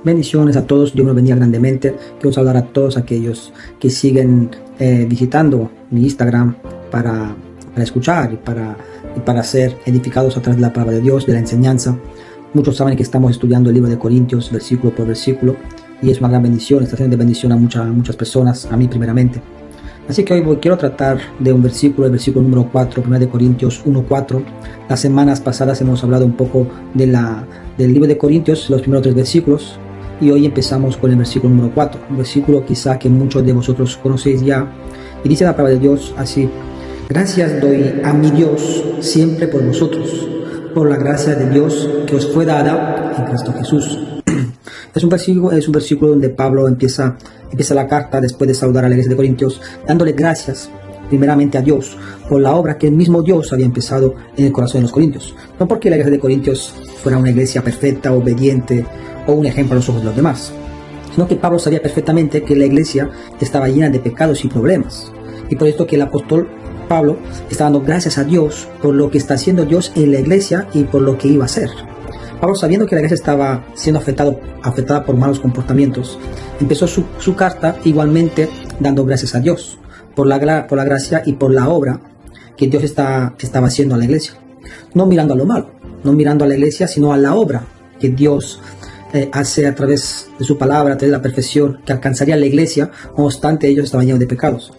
Bendiciones a todos, Dios nos bendiga grandemente. Quiero saludar a todos aquellos que siguen visitando mi Instagram para escuchar y para ser edificados a través de la palabra de Dios, de la enseñanza. Muchos saben que estamos estudiando el libro de Corintios, versículo por versículo, y es una gran bendición, está siendo de bendición a muchas personas, a mí primeramente. Así que hoy quiero tratar de un versículo, el versículo número 4, 1 de Corintios 1:4. Las semanas pasadas hemos hablado un poco del libro de Corintios, los primeros 3 versículos, y hoy empezamos con el versículo número 4, un versículo quizá que muchos de vosotros conocéis ya, y dice la palabra de Dios así: gracias doy a mi Dios siempre por vosotros, por la gracia de Dios que os fue dada en Cristo Jesús. Es un versículo donde Pablo empieza la carta después de saludar a la iglesia de Corintios, dándole gracias primeramente a Dios por la obra que el mismo Dios había empezado en el corazón de los corintios. No porque la iglesia de Corintios fuera una iglesia perfecta, obediente o un ejemplo a los ojos de los demás, sino que Pablo sabía perfectamente que la iglesia estaba llena de pecados y problemas. Y por esto que el apóstol Pablo está dando gracias a Dios por lo que está haciendo Dios en la iglesia y por lo que iba a hacer. Pablo, sabiendo que la iglesia estaba siendo afectada por malos comportamientos, empezó su carta igualmente dando gracias a Dios por la gracia y por la obra que Dios estaba haciendo a la iglesia. No mirando a lo malo, no mirando a la iglesia, sino a la obra que Dios hace a través de su palabra, a través de la perfección que alcanzaría la iglesia, no obstante ellos estaban llenos de pecados.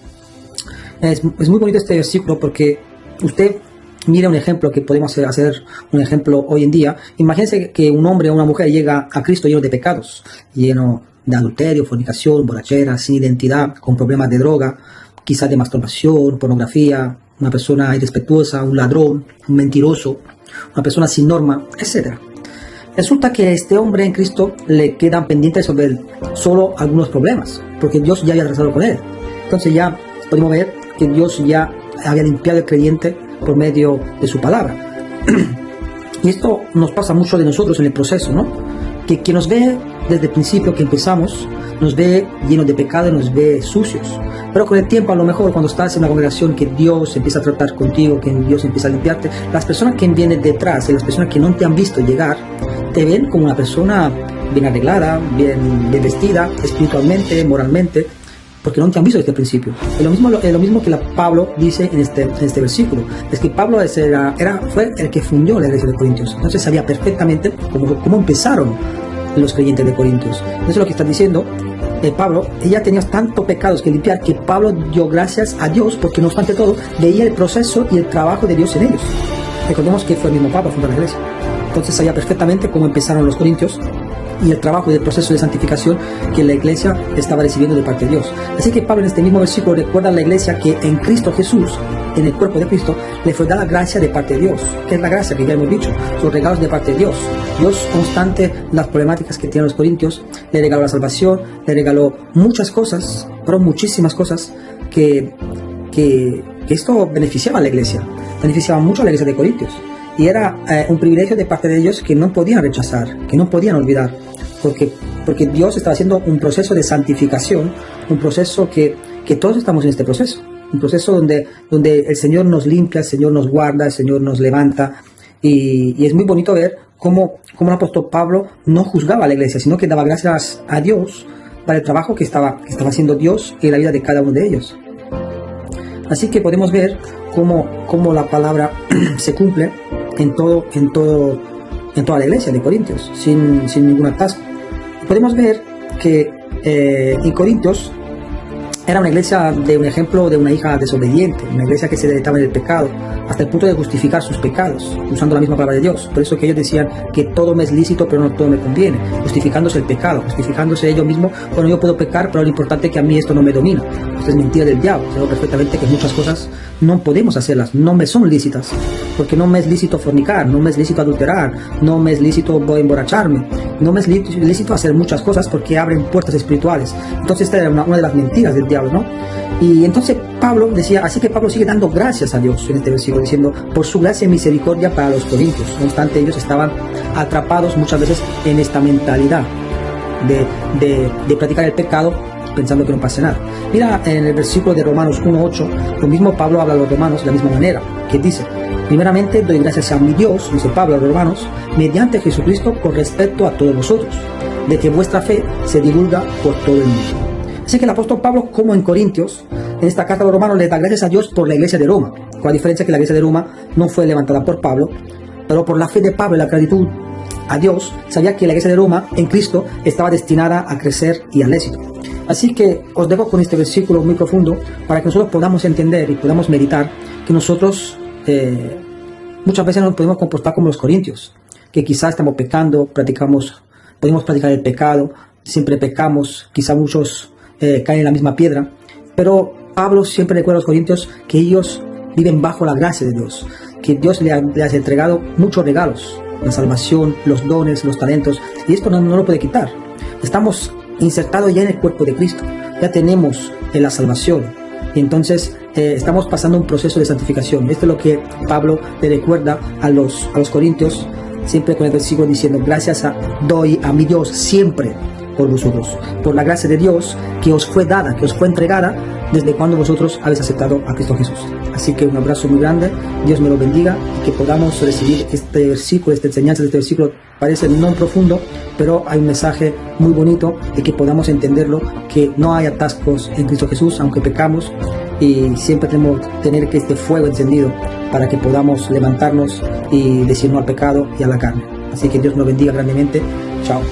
Es muy bonito este versículo porque usted mira un ejemplo que podemos hacer un ejemplo hoy en día. Imagínense que un hombre o una mujer llega a Cristo lleno de pecados, lleno de adulterio, fornicación, borrachera, sin identidad, con problemas de droga, quizás de masturbación, pornografía, una persona irrespetuosa, un ladrón, un mentiroso, una persona sin norma, etc. Resulta que a este hombre en Cristo le quedan pendientes sobre él solo algunos problemas, porque Dios ya había tratado con él. Entonces ya podemos ver que Dios ya había limpiado al creyente por medio de su palabra. Y esto nos pasa mucho de nosotros en el proceso, ¿no? Que nos ve desde el principio que empezamos, nos ve llenos de pecado, nos ve sucios. Pero con el tiempo, a lo mejor, cuando estás en una congregación, que Dios empieza a tratar contigo, que Dios empieza a limpiarte, las personas que vienen detrás y las personas que no te han visto llegar, te ven como una persona bien arreglada, bien vestida, espiritualmente, moralmente, porque no te han visto desde el principio. Es lo mismo que Pablo dice en este versículo. Es que Pablo fue el que fundó la iglesia de Corintios. Entonces sabía perfectamente cómo empezaron los creyentes de Corintios. Eso es lo que está diciendo Pablo. Ella tenía tantos pecados que limpiar que Pablo dio gracias a Dios porque, no obstante todo, veía el proceso y el trabajo de Dios en ellos. Recordemos que fue el mismo Pablo fundó la iglesia. Entonces sabía perfectamente cómo empezaron los corintios y el trabajo y el proceso de santificación que la iglesia estaba recibiendo de parte de Dios. Así que Pablo en este mismo versículo recuerda a la iglesia que en Cristo Jesús, en el cuerpo de Cristo, le fue dada gracia de parte de Dios. ¿Qué es la gracia? Que ya hemos dicho, son regalos de parte de Dios. Dios, constante las problemáticas que tienen los corintios, le regaló la salvación, le regaló muchas cosas, pero muchísimas cosas que esto beneficiaba a la iglesia, beneficiaba mucho a la iglesia de Corintios. Y era un privilegio de parte de ellos que no podían rechazar, que no podían olvidar, porque Dios estaba haciendo un proceso de santificación, un proceso que todos estamos en este proceso, un proceso donde el Señor nos limpia, el Señor nos guarda, el Señor nos levanta, y es muy bonito ver cómo el apóstol Pablo no juzgaba a la iglesia, sino que daba gracias a Dios para el trabajo que estaba haciendo Dios en la vida de cada uno de ellos. Así que podemos ver cómo la palabra se cumple en toda la iglesia de Corintios, sin ningún atasco. Podemos ver que en Corintios era una iglesia de un ejemplo de una hija desobediente, una iglesia que se deleitaba en el pecado, hasta el punto de justificar sus pecados, usando la misma palabra de Dios. Por eso que ellos decían que todo me es lícito, pero no todo me conviene, justificándose el pecado, justificándose ellos mismos. Bueno, yo puedo pecar, pero lo importante es que a mí esto no me domina. Esto es mentira del diablo. Sé perfectamente que muchas cosas no podemos hacerlas, no me son lícitas, porque no me es lícito fornicar, no me es lícito adulterar, no me es lícito emborracharme, no me es lícito hacer muchas cosas porque abren puertas espirituales. Entonces esta era una de las mentiras del diablo, ¿no? Y entonces Pablo decía, así que Pablo sigue dando gracias a Dios en este versículo, diciendo, por su gracia y misericordia para los corintios. No obstante, ellos estaban atrapados muchas veces en esta mentalidad de practicar el pecado pensando que no pase nada. Mira en el versículo de Romanos 1:8, lo mismo Pablo habla a los romanos de la misma manera, que dice, primeramente doy gracias a mi Dios, dice Pablo a los romanos, mediante Jesucristo con respecto a todos vosotros, de que vuestra fe se divulga por todo el mundo. Así que el apóstol Pablo, como en Corintios, en esta carta a los romanos, le da gracias a Dios por la iglesia de Roma, con la diferencia que la iglesia de Roma no fue levantada por Pablo, pero por la fe de Pablo y la gratitud a Dios, sabía que la iglesia de Roma en Cristo estaba destinada a crecer y al éxito. Así que os dejo con este versículo muy profundo para que nosotros podamos entender y podamos meditar que nosotros muchas veces nos podemos comportar como los corintios, que quizás estamos pecando, podemos practicar el pecado, siempre pecamos, quizá muchos caen en la misma piedra, pero Pablo siempre recuerda a los corintios que ellos viven bajo la gracia de Dios, que Dios les ha entregado muchos regalos, la salvación, los dones, los talentos, y esto no lo puede quitar. Estamos insertados ya en el cuerpo de Cristo, ya tenemos la salvación, y entonces estamos pasando un proceso de santificación. Esto es lo que Pablo le recuerda a los corintios, siempre con el versículo diciendo: gracias doy a mi Dios siempre por vosotros, por la gracia de Dios que os fue dada, que os fue entregada desde cuando vosotros habéis aceptado a Cristo Jesús. Así que un abrazo muy grande, Dios me lo bendiga, y que podamos recibir este versículo, esta enseñanza de este versículo. Parece no profundo, pero hay un mensaje muy bonito, y que podamos entenderlo, que no hay atascos en Cristo Jesús, aunque pecamos, y siempre tenemos que tener que este fuego encendido para que podamos levantarnos y decir no al pecado y a la carne. Así que Dios nos bendiga grandemente. Chao.